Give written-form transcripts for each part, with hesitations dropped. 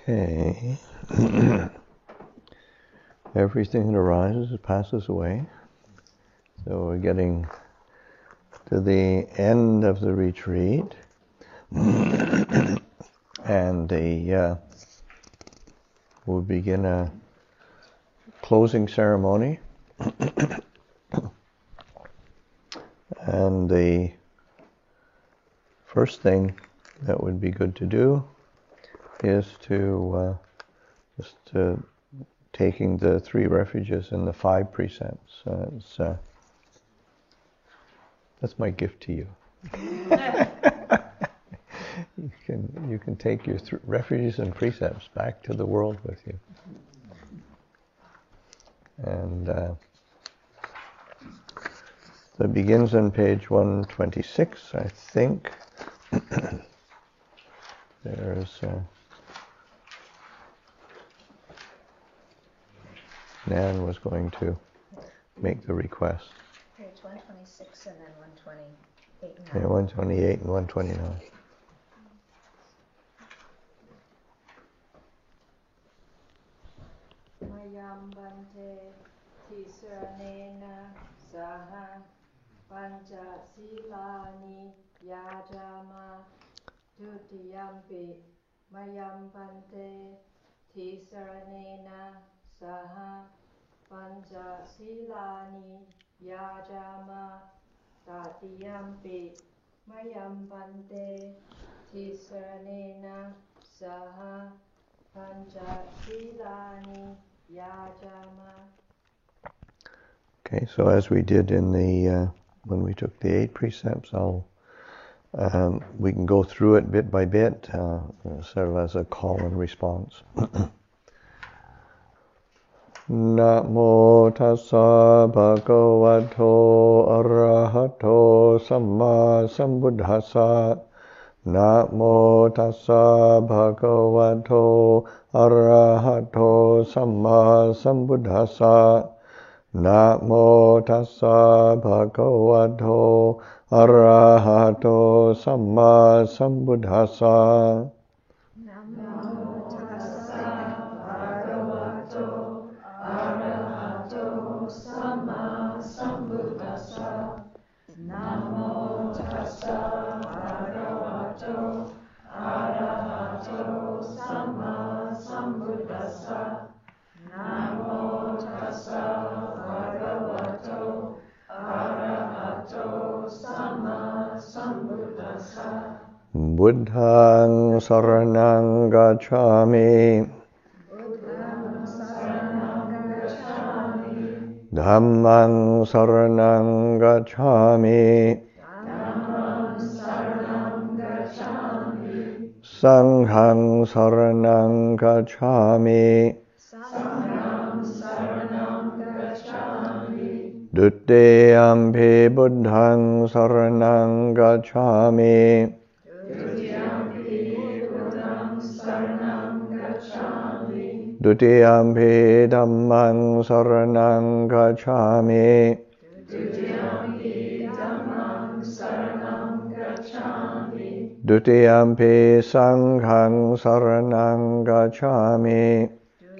Okay. Everything that arises passes away. So we're getting to the end of the retreat. And we'll begin a closing ceremony. And the first thing that would be good to do is to taking the 3 refuges and the 5 precepts. That's my gift to you. You can take your refuges and precepts back to the world with you. And that begins on page 126, I think. There's Nan was going to make the request. Page 126 and then 128 and 9. Yeah, 128 and 129. Mayam bante tisaranena saha pancha silani yajama tutiyampi mayam bante tisaranena saha pancha silani yajama tatiyampi mayam bante tisaranena saha pancha silani yajama. Okay, so as we did in the when we took the 8 precepts, we can go through it bit by bit, sort of as a call and response. Namo tassa bhagavato arahato samma sambuddhassa. Namo tassa bhagavato arahato samma sambuddhassa. Namo tassa bhagavato arahato samma sambuddhassa. Namo tassa bhagavato arahato samma sambuddhassa. Namo tassa bhagavato arahato samma sambuddhassa. Namo tassa bhagavato arahato samma sambuddhassa. Buddhaṃ saranang gacchāmi. Buddhaṃ saranang gacchāmi. Dhammaṃ saranang gacchāmi. Dhammam saranam gacchāmi. Sangham saranang gacchāmi. Sangham saranam gacchāmi. Dutiyampi buddhaṃ saranang gacchāmi. Dutiyampi buddhaṃ saranam gacchāmi. Dutiyampi dhammaṃ saranang gacchāmi. Dutiyampi dhammam saranam gacchāmi. Dutiyampi sangham saranang gacchāmi.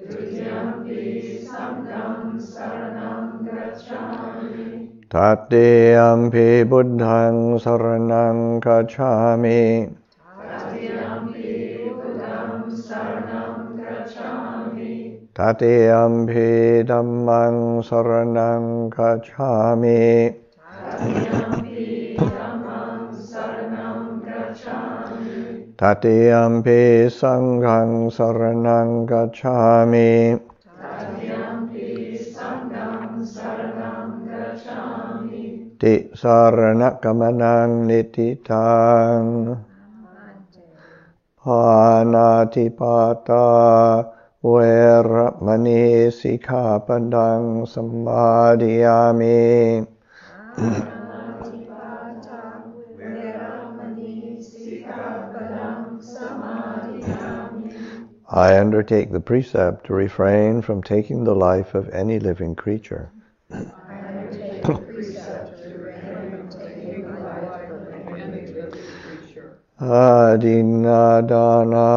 Dutiyampi sangham saranam gacchāmi. Tatiyampi buddhaṃ saranang gacchāmi. Tatiyampi buddhaṃ saranam gacchāmi. Tatiyampi dhammaṃ saranang gacchāmi. Tatiyampi dhammam saranam gacchāmi. Tatiyampi sangham saranang gacchāmi. Tatiyampi sangham saranam gacchāmi. Ti saranakamanang nititaṃ. Pānatipātā veramani sikkhapadang samadhiyāmi. Pānatipātā veramani sikkhapadang samadhiyāmi. I undertake the precept to refrain from taking the life of any living creature. I undertake the precept to refrain from taking the life of any living creature. Adinadana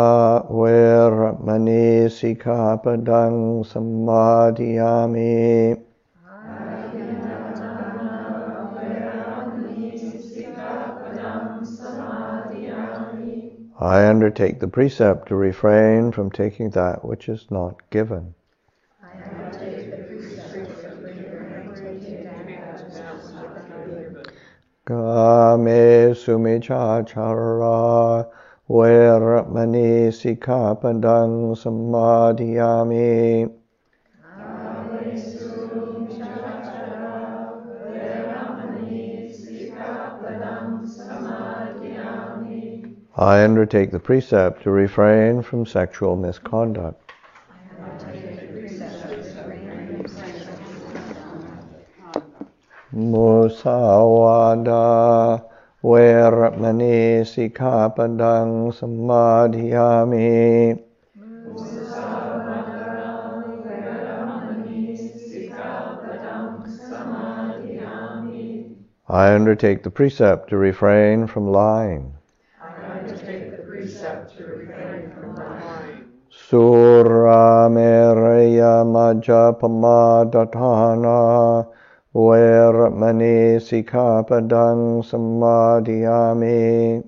veramani sikkhapadang samadhiyami. I undertake the precept to refrain from taking that which is not given. I undertake the precept to refrain from taking that which is not given. Kame sumichachara veramani sikkhapadang samadhiyami. I undertake the precept to refrain from sexual misconduct. Musawada veramani sikkhapadang samadhiyami. I undertake the precept to refrain from lying. Sura meraya majapamadatana veramani sikkhapadang samadhiyami.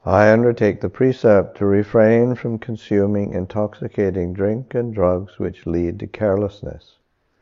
I undertake the precept to refrain from consuming intoxicating drink and drugs which lead to carelessness.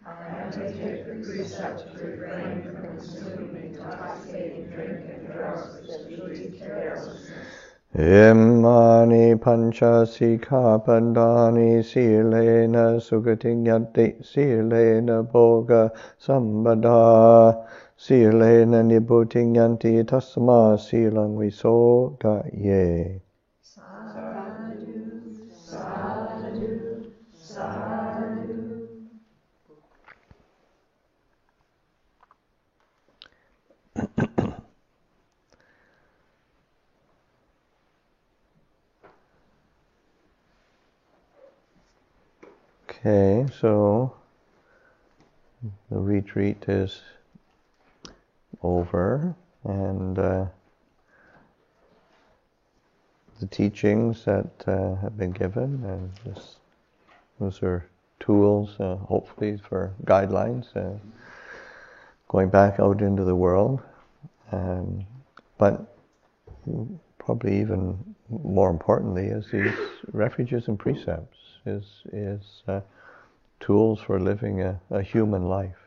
I undertake the precept to refrain from consuming intoxicating drink and drugs which lead to carelessness. Imani pancha sikkhapadani silena sugatinyati silena bhoga sambada. Silena nibbutiyanti tasma silang visogaye. Sadhu, sadhu, sadhu. Okay, so the retreat is over, and the teachings that have been given, and those are tools, hopefully, for guidelines going back out into the world. But probably even more importantly is these refuges and precepts, is tools for living a human life.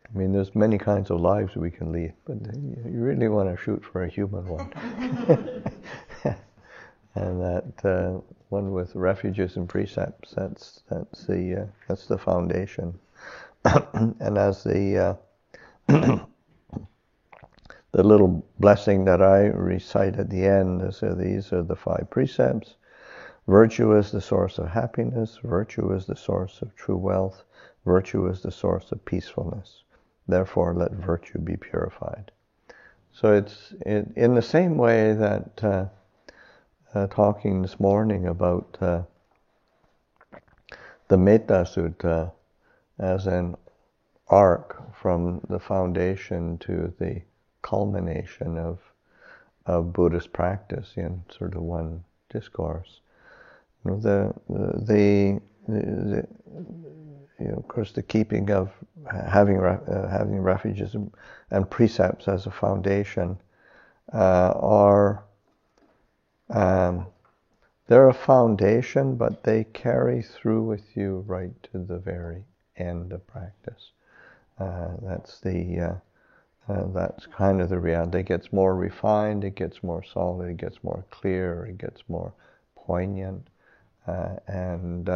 I mean, there's many kinds of lives we can lead, but you really want to shoot for a human one. And that one with refuges and precepts, that's the foundation. And as the little blessing that I recite at the end, so these are the 5 precepts. Virtue is the source of happiness. Virtue is the source of true wealth. Virtue is the source of peacefulness. Therefore, let virtue be purified. So it's in the same way that talking this morning about the Metta Sutta as an arc from the foundation to the culmination of Buddhist practice in sort of one discourse. You know, of course, the keeping of having refuges and precepts as a foundation they're a foundation, but they carry through with you right to the very end of practice. That's kind of the reality. It gets more refined, it gets more solid, it gets more clear, it gets more poignant, and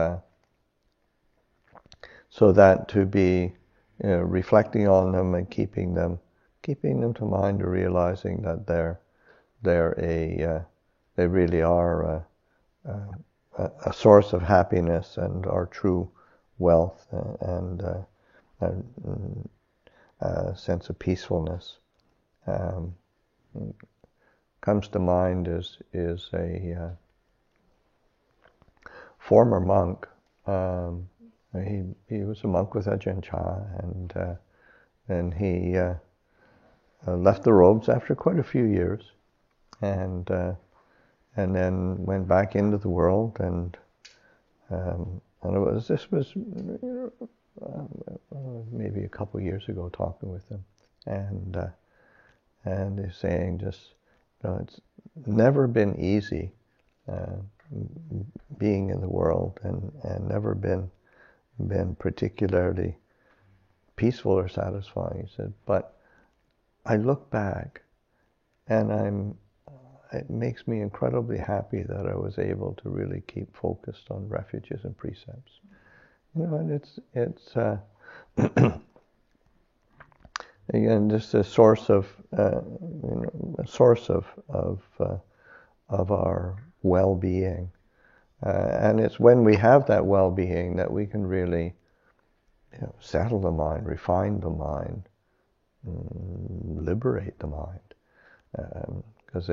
so that to be reflecting on them and keeping them to mind, or realizing that they really are a source of happiness and our true wealth and a sense of peacefulness. Comes to mind is a former monk He was a monk with Ajahn Chah, and then he left the robes after quite a few years, and then went back into the world, and this was maybe a couple of years ago, talking with him, and he's saying just, it's never been easy being in the world, and never been particularly peaceful or satisfying. He said, but I look back, and it makes me incredibly happy that I was able to really keep focused on refuges and precepts. And it's again just a source of of our well-being, and it's when we have that well-being that we can really settle the mind, refine the mind, liberate the mind, because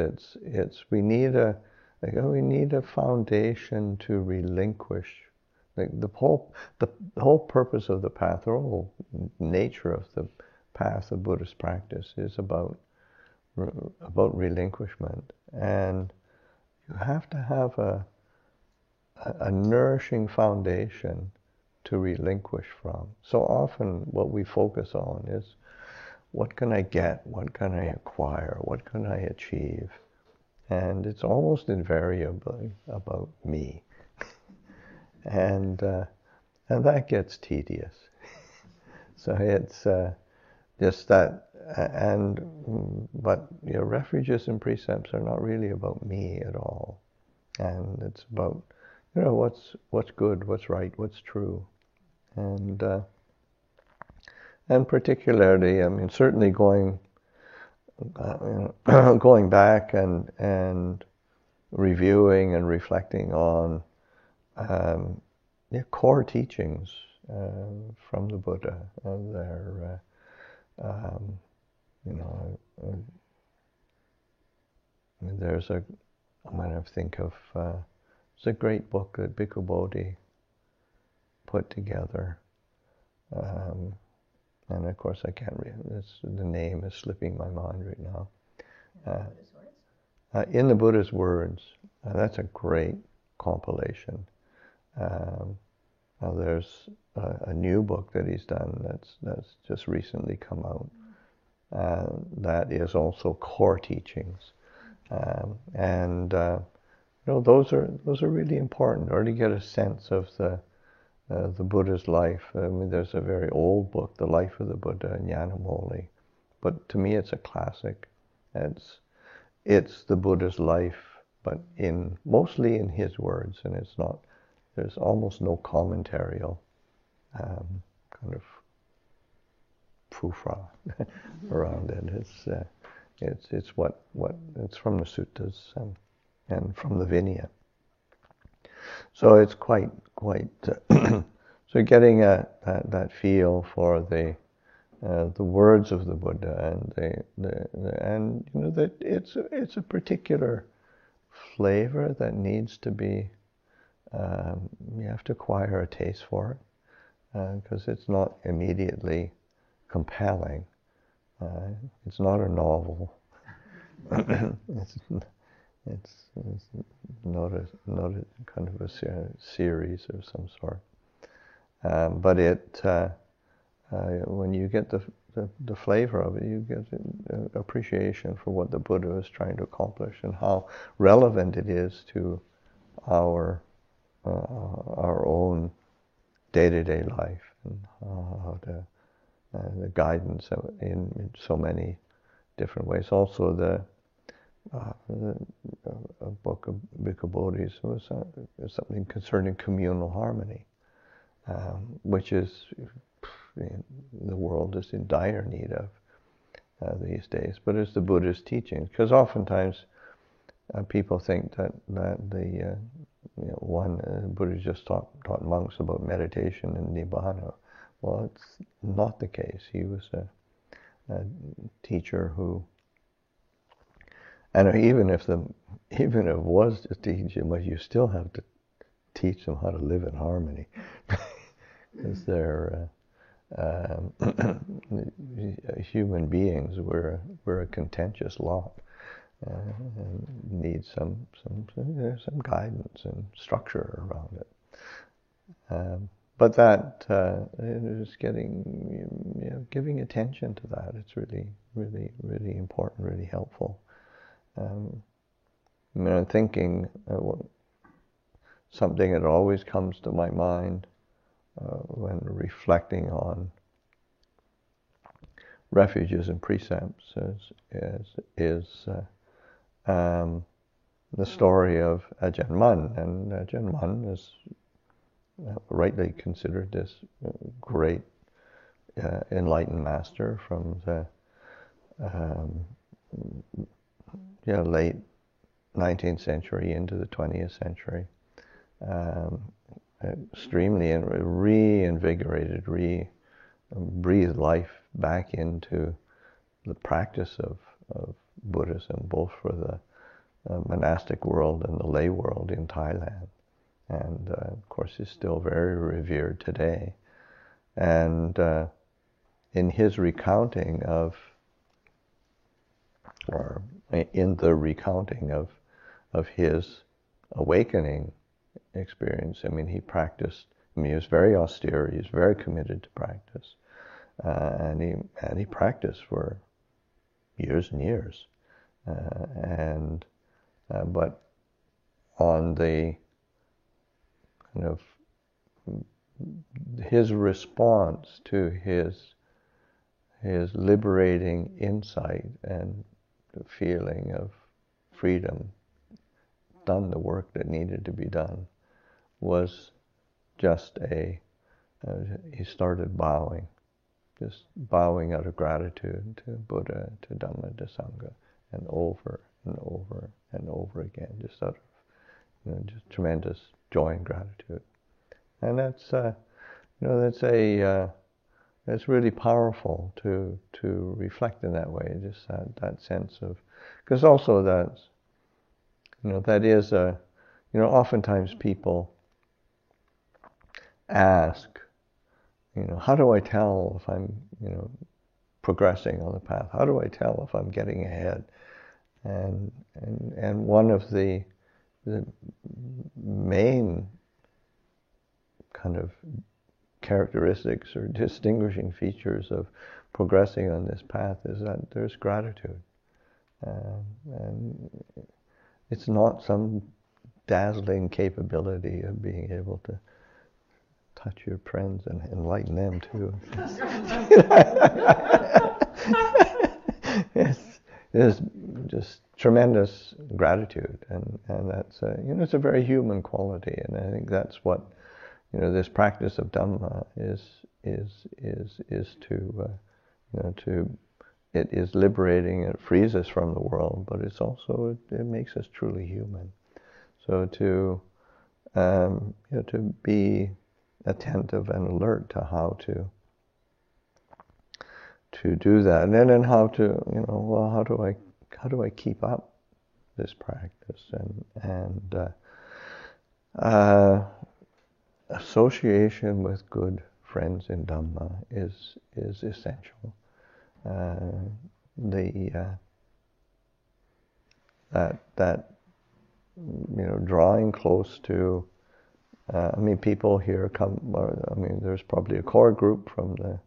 we need a foundation to relinquish. The whole purpose of the path, the whole nature of the path of Buddhist practice is about relinquishment, and you have to have a nourishing foundation to relinquish from. So often what we focus on is, what can I get? What can I acquire? What can I achieve? And it's almost invariably about me. And that gets tedious. So it's just that, but refuges and precepts are not really about me at all. And it's about, what's good, what's right, what's true. And particularly, certainly going back and reviewing and reflecting on core teachings from the Buddha. There's it's a great book that Bhikkhu Bodhi put together. And of course I can't read it. The name is slipping my mind right now. In the Buddha's Words. That's a great compilation. Now there's a new book that he's done that's just recently come out. That is also core teachings, and those are really important, or to get a sense of the Buddha's life. There's a very old book, The Life of the Buddha, Nyanamoli, but to me it's a classic. It's the Buddha's life, but mostly in his words, and there's almost no commentarial kind of proofra around it. It's from the suttas and from the Vinaya. So it's quite so getting that feel for the words of the Buddha, and that it's a particular flavor that needs to be. You have to acquire a taste for it, because it's not immediately compelling. It's not a novel. It's not a kind of a series of some sort. But when you get the flavor of it, you get an appreciation for what the Buddha was trying to accomplish and how relevant it is to our own day-to-day life, and how the guidance in so many different ways. Also, a book of Bhikkhu Bodhi's was something concerning communal harmony, which is the world is in dire need of these days. But it's the Buddha's teachings, because oftentimes people think that the Buddha just taught monks about meditation and nibbana. Well, it's not the case. He was a teacher who, and even if it was to teach him, but you still have to teach them how to live in harmony, as they're human beings. We're a contentious lot, and need some guidance and structure around it. But that is giving attention to that. It's really, really, really important, really helpful. I'm thinking something that always comes to my mind when reflecting on refuges and precepts is the story of Ajahn Mun. And Ajahn Mun is rightly considered this great enlightened master from the late 19th century into the 20th century. Extremely reinvigorated, breathed life back into the practice of Buddhism, both for the monastic world and the lay world in Thailand. And of course is still very revered today. And in his recounting of, or in the recounting of his awakening experience, he practiced. He was very austere. He was very committed to practice, and he practiced for years and years. But on the kind of his response to his liberating insight and the feeling of freedom, done the work that needed to be done, was just he started bowing, just bowing out of gratitude to Buddha, to Dhamma, to Sangha, and over and over and over again, just out of just tremendous joy and gratitude. And that's that's really powerful to reflect in that way, just that sense of, because also that's that is oftentimes people ask, how do I tell if I'm progressing on the path? How do I tell if I'm getting ahead? And one of the main kind of characteristics or distinguishing features of progressing on this path is that there's gratitude. And it's not some dazzling capability of being able to touch your friends and enlighten them too. It's just tremendous gratitude, and that's it's a very human quality, and I think that's what this practice of Dhamma is to it is liberating. It frees us from the world, but it's also it makes us truly human. So to be attentive and alert to how to do that, and then how to how do I keep up this practice, and association with good friends in Dhamma is essential. That drawing close to. People here come. There's probably a core group from the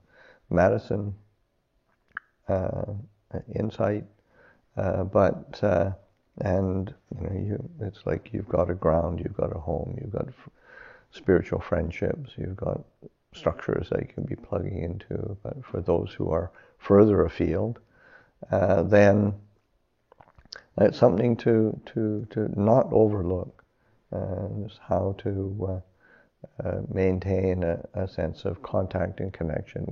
Madison Insight, but it's like you've got a ground, you've got a home, you've got spiritual friendships, you've got structures that you can be plugging into. But for those who are further afield, then it's something to not overlook. Is how to maintain a sense of contact and connection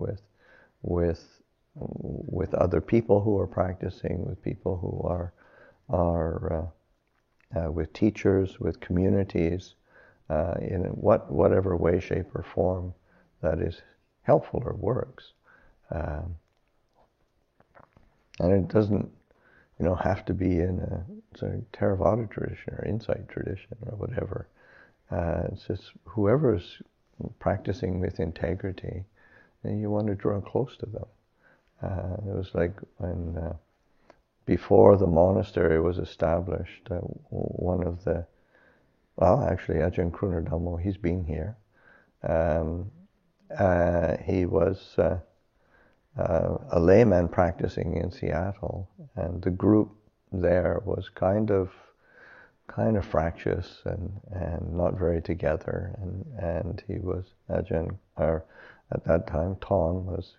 with other people who are practicing, with people who are with teachers, with communities, in whatever way, shape, or form that is helpful or works. And it doesn't have to be in a sort of Theravada tradition or Insight tradition or whatever. It's just whoever's practicing with integrity, and you want to draw close to them. It was like when before the monastery was established, one of the, well, actually Ajahn Krunadhammo, he's been here. He was a layman practicing in Seattle, and the group there was kind of fractious and not very together, and he was Ajahn, or at that time Tong was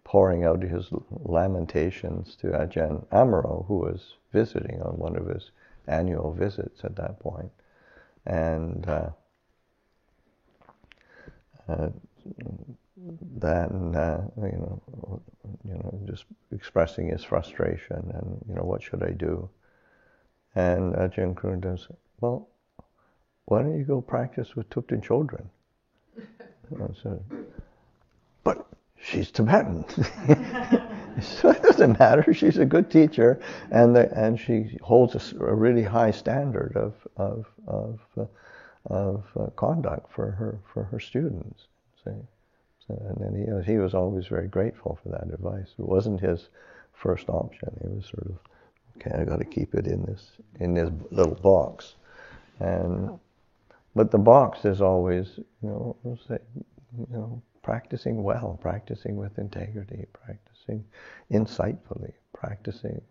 pouring out his lamentations to Ajahn Amaro, who was visiting on one of his annual visits at that point, and then just expressing his frustration and what should I do? And Ajahn Krunadhammo said, well, why don't you go practice with Thupten Chodron? I said, but she's Tibetan. So it doesn't matter. She's a good teacher, and she holds a really high standard of conduct for her students. See? So, and then he was always very grateful for that advice. It wasn't his first option. He was sort of, okay, I got to keep it in this little box, but the box is always, practicing well, practicing with integrity, practicing insightfully, practicing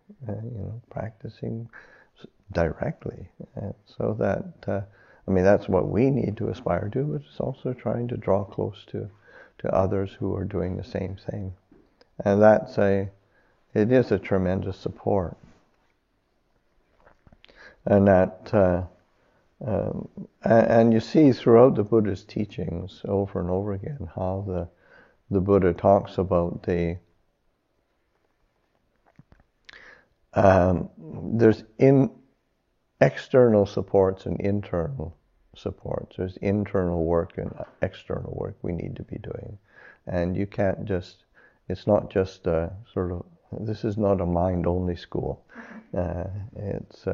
directly, so that that's what we need to aspire to. But it's also trying to draw close to others who are doing the same thing, and it is a tremendous support. And that, and you see throughout the Buddha's teachings over and over again how the Buddha talks about there's external supports and internal supports. There's internal work and external work we need to be doing, and you can't just. It's not just this is not a mind-only school. It's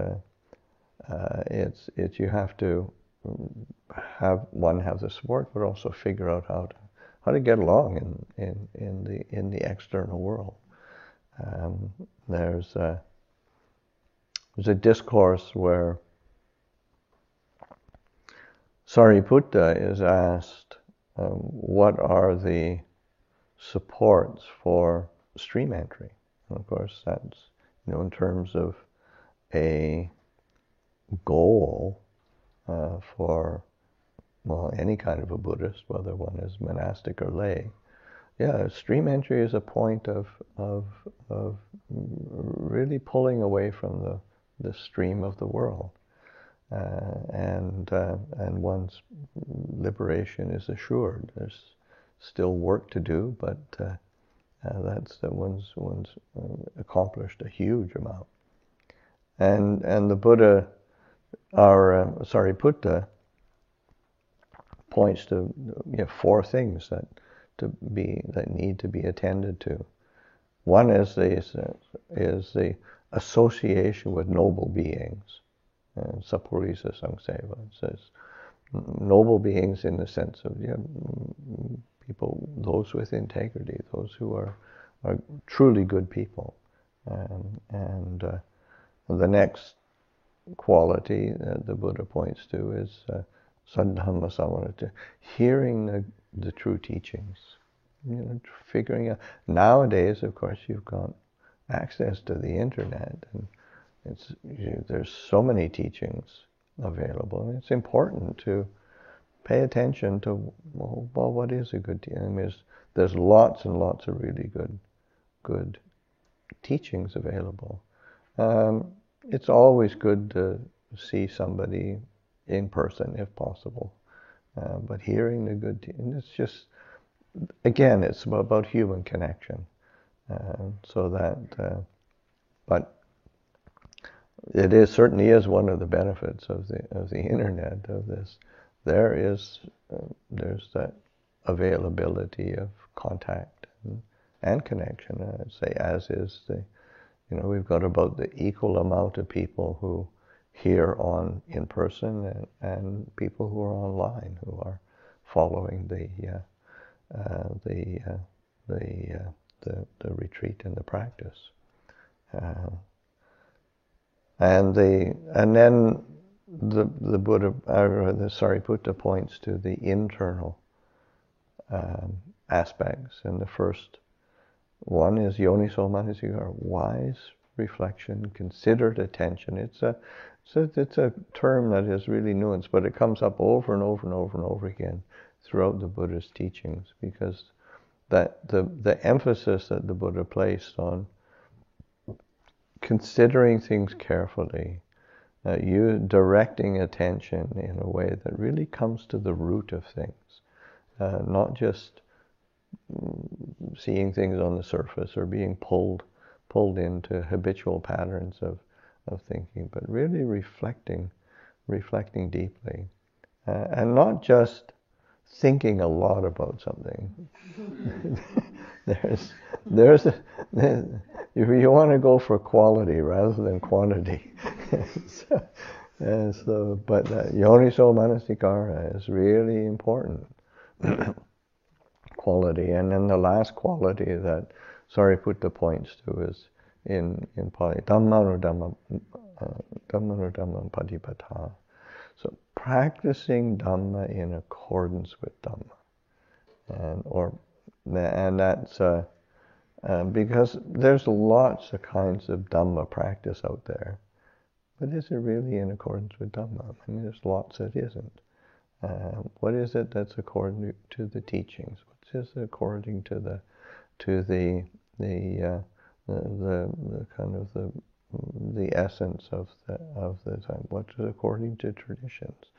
you have to have the support, but also figure out how to get along in the external world. There's a discourse where Sariputta is asked, what are the supports for stream entry? And of course, that's in terms of a goal for any kind of a Buddhist, whether one is monastic or lay. Yeah, stream entry is a point of really pulling away from the stream of the world, and one's liberation is assured. There's still work to do, but one's accomplished a huge amount. And the Buddha, Sariputta, points to 4 things that need to be attended to. One is the association with noble beings. Sapurisa Sangseva says noble beings in the sense of people, those with integrity, those who are truly good people. And the next quality the Buddha points to is Saddhamma Samarata, hearing the true teachings. Figuring out. Nowadays, of course, you've got access to the internet, and there's so many teachings available, and it's important to pay attention to what is a good teaching. There's lots and lots of really good teachings available. It's always good to see somebody in person if possible, but hearing the good teaching, it's just, again, it's about human connection. So that, but it certainly is one of the benefits of the internet, of this. There's that availability of contact and connection. I'd say, as is we've got about the equal amount of people who here on in person and people who are online who are following the retreat and the practice. And then the Buddha, the Sariputta points to the internal aspects, and the first one is yoniso manasikara, wise reflection, considered attention. It's a term that is really nuanced, but it comes up over and over and over and over again throughout the Buddha's teachings, because that the emphasis that the Buddha placed on considering things carefully, you directing attention in a way that really comes to the root of things, not just seeing things on the surface or being pulled into habitual patterns of thinking, but really reflecting deeply, and not just thinking a lot about something. there's if you want to go for quality rather than quantity. But yoniso manasikara is really important. Quality. And then the last quality that Sariputta points to is in Pali, Dhammanudhamma Patipata. So practicing Dhamma in accordance with Dhamma. And that's because there's lots of kinds of Dhamma practice out there. But is it really in accordance with Dhamma? I mean, there's lots that isn't. What is it that's according to the teachings? What's according to the kind of the essence of the time? What is according to traditions?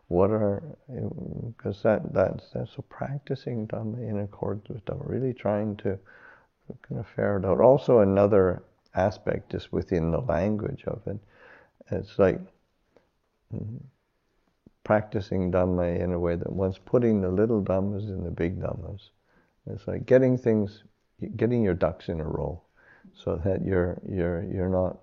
What are, because that's so practicing Dhamma in accordance with Dhamma, really trying to kind of ferret out. Also, another aspect is within the language of it. It's like practicing Dhamma in a way that one's putting the little Dhammas in the big Dhammas. It's like getting your ducks in a row, so that you're not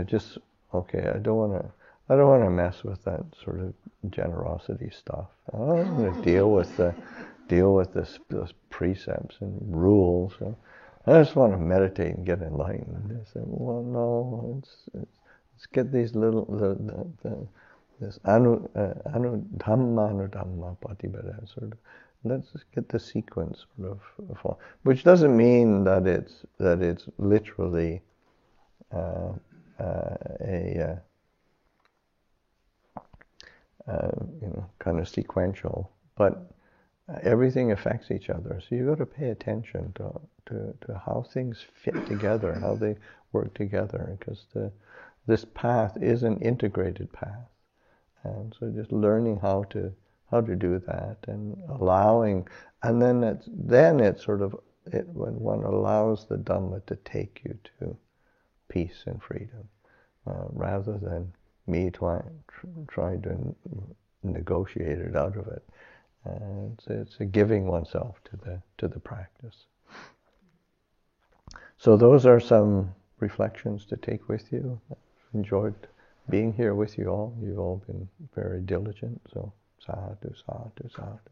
just okay. I don't want to mess with that sort of generosity stuff. I don't want to deal with those precepts and rules. I just want to meditate and get enlightened. They say, well, no, let's get these little this dhamma patibhata sort of. Let's just get the sequence sort of, which doesn't mean that it's literally kind of sequential, but everything affects each other. So you've got to pay attention to how things fit together, how they work together, because this path is an integrated path, and so just learning how to do that and allowing, and then it's sort of when one allows the Dhamma to take you to peace and freedom, rather than me trying to negotiate it out of it. It's a giving oneself to the practice. So those are some reflections to take with you. I've enjoyed being here with you all. You've all been very diligent. So sadhu, sadhu, sadhu.